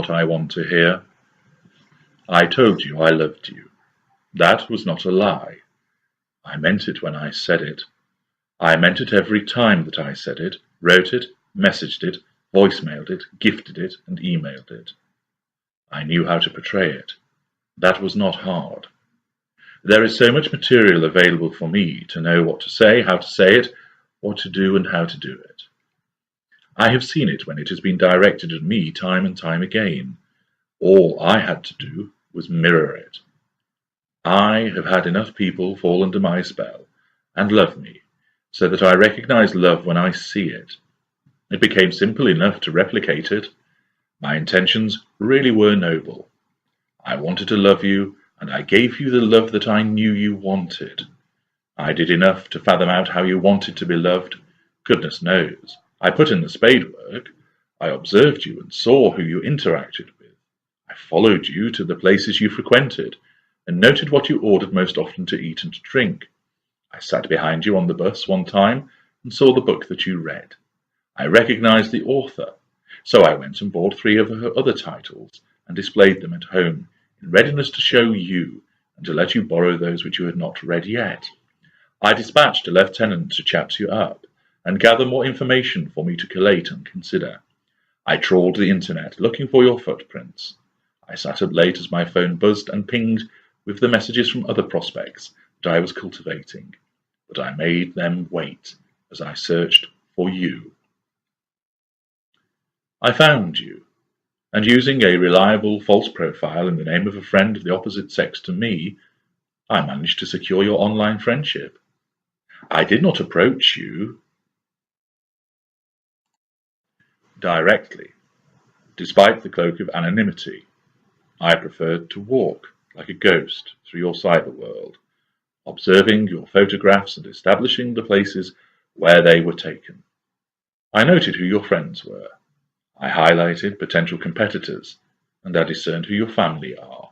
what I want to hear. I told you I loved you. That was not a lie. I meant it when I said it. I meant it every time that I said it, wrote it, messaged it, voicemailed it, gifted it, and emailed it. I knew how to portray it. That was not hard. There is so much material available for me to know what to say, how to say it, what to do, and how to do it. I have seen it when it has been directed at me time and time again. All I had to do was mirror it. I have had enough people fall under my spell and love me, so that I recognize love when I see it. It became simple enough to replicate it. My intentions really were noble. I wanted to love you, and I gave you the love that I knew you wanted. I did enough to fathom out how you wanted to be loved. Goodness knows, I put in the spade work. I observed you and saw who you interacted with. I followed you to the places you frequented, and noted what you ordered most often to eat and to drink. I sat behind you on the bus one time and saw the book that you read. I recognized the author, so I went and bought 3 of her other titles and displayed them at home in readiness to show you and to let you borrow those which you had not read yet. I dispatched a lieutenant to chat you up and gather more information for me to collate and consider. I trawled the internet looking for your footprints. I sat up late as my phone buzzed and pinged with the messages from other prospects that I was cultivating, but I made them wait as I searched for you. I found you, and using a reliable false profile in the name of a friend of the opposite sex to me, I managed to secure your online friendship. I did not approach you directly, despite the cloak of anonymity. I preferred to walk like a ghost through your cyber world, observing your photographs and establishing the places where they were taken. I noted who your friends were. I highlighted potential competitors, and I discerned who your family are.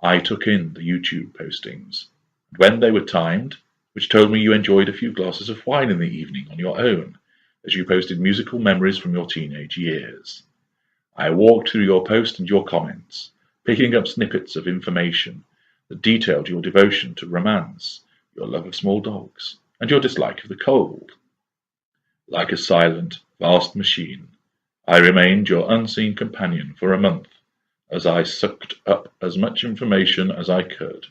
I took in the YouTube postings, and when they were timed, which told me you enjoyed a few glasses of wine in the evening on your own, as you posted musical memories from your teenage years. I walked through your post and your comments, picking up snippets of information that detailed your devotion to romance, your love of small dogs, and your dislike of the cold. Like a silent, vast machine, I remained your unseen companion for a month, as I sucked up as much information as I could,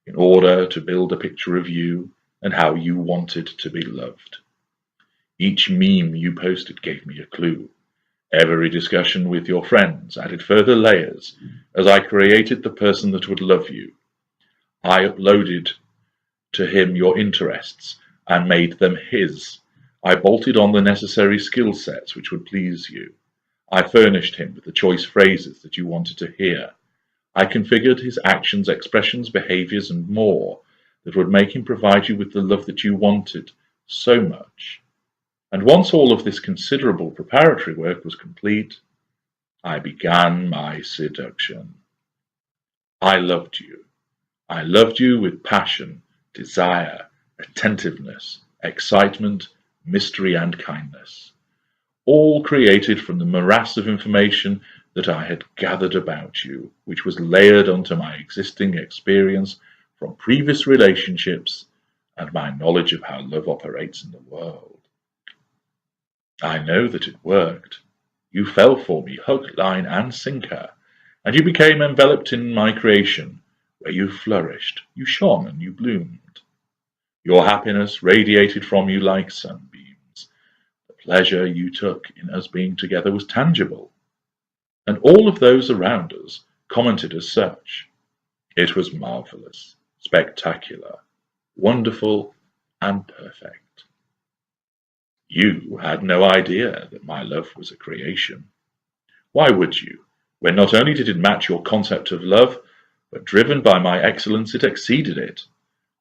in order to build a picture of you and how you wanted to be loved. Each meme you posted gave me a clue. Every discussion with your friends added further layers as I created the person that would love you. I uploaded to him your interests and made them his. I bolted on the necessary skill sets which would please you. I furnished him with the choice phrases that you wanted to hear. I configured his actions, expressions, behaviors, and more that would make him provide you with the love that you wanted so much. And once all of this considerable preparatory work was complete, I began my seduction. I loved you. I loved you with passion, desire, attentiveness, excitement, mystery, and kindness, all created from the morass of information that I had gathered about you, which was layered onto my existing experience from previous relationships and my knowledge of how love operates in the world. I know that it worked. You fell for me hook, line, and sinker, and you became enveloped in my creation, where you flourished, you shone, and you bloomed. Your happiness radiated from you like sunbeams. The pleasure you took in us being together was tangible, and all of those around us commented as such. It was marvelous, spectacular, wonderful, and perfect. You had no idea that my love was a creation. Why would you, when not only did it match your concept of love, but driven by my excellence it exceeded it?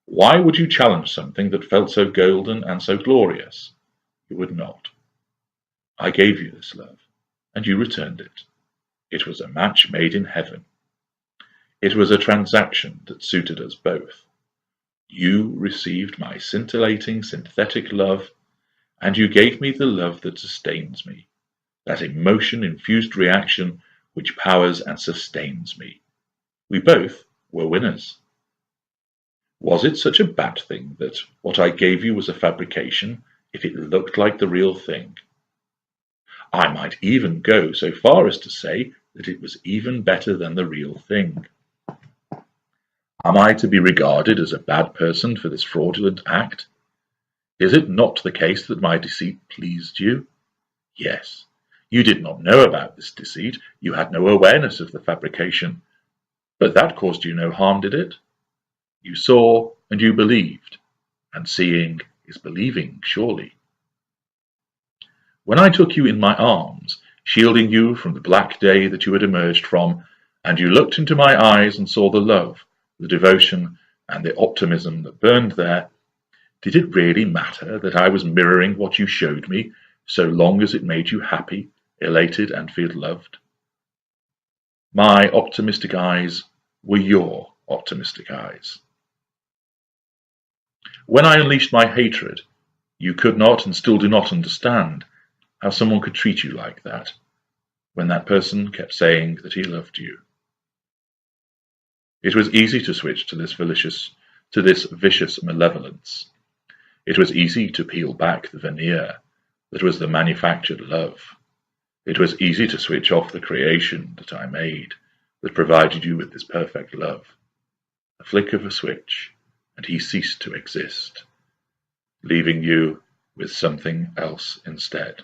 Why would you challenge something that felt so golden and so glorious? You would not. I gave you this love, and you returned it. It was a match made in heaven. It was a transaction that suited us both. You received my scintillating synthetic love, and you gave me the love that sustains me, that emotion-infused reaction which powers and sustains me. We both were winners. Was it such a bad thing that what I gave you was a fabrication if it looked like the real thing? I might even go so far as to say that it was even better than the real thing. Am I to be regarded as a bad person for this fraudulent act? Is it not the case that my deceit pleased you? Yes. You did not know about this deceit. You had no awareness of the fabrication. But that caused you no harm, did it? You saw and you believed, and seeing is believing, surely. When I took you in my arms, shielding you from the black day that you had emerged from, and you looked into my eyes and saw the love, the devotion, and the optimism that burned there, did it really matter that I was mirroring what you showed me, so long as it made you happy, elated, and feel loved? My optimistic eyes were your optimistic eyes. When I unleashed my hatred, you could not and still do not understand how someone could treat you like that, when that person kept saying that he loved you. It was easy to switch to this vicious malevolence. It was easy to peel back the veneer that was the manufactured love. It was easy to switch off the creation that I made, that provided you with this perfect love. A flick of a switch, and he ceased to exist, leaving you with something else instead.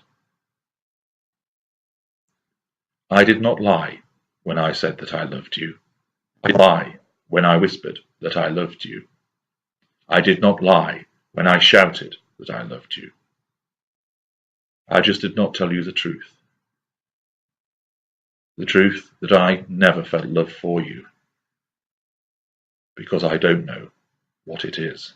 I did not lie when I said that I loved you. I did not lie when I whispered that I loved you. I did not lie when I shouted that I loved you. I just did not tell you the truth. The truth that I never felt love for you, because I don't know what it is.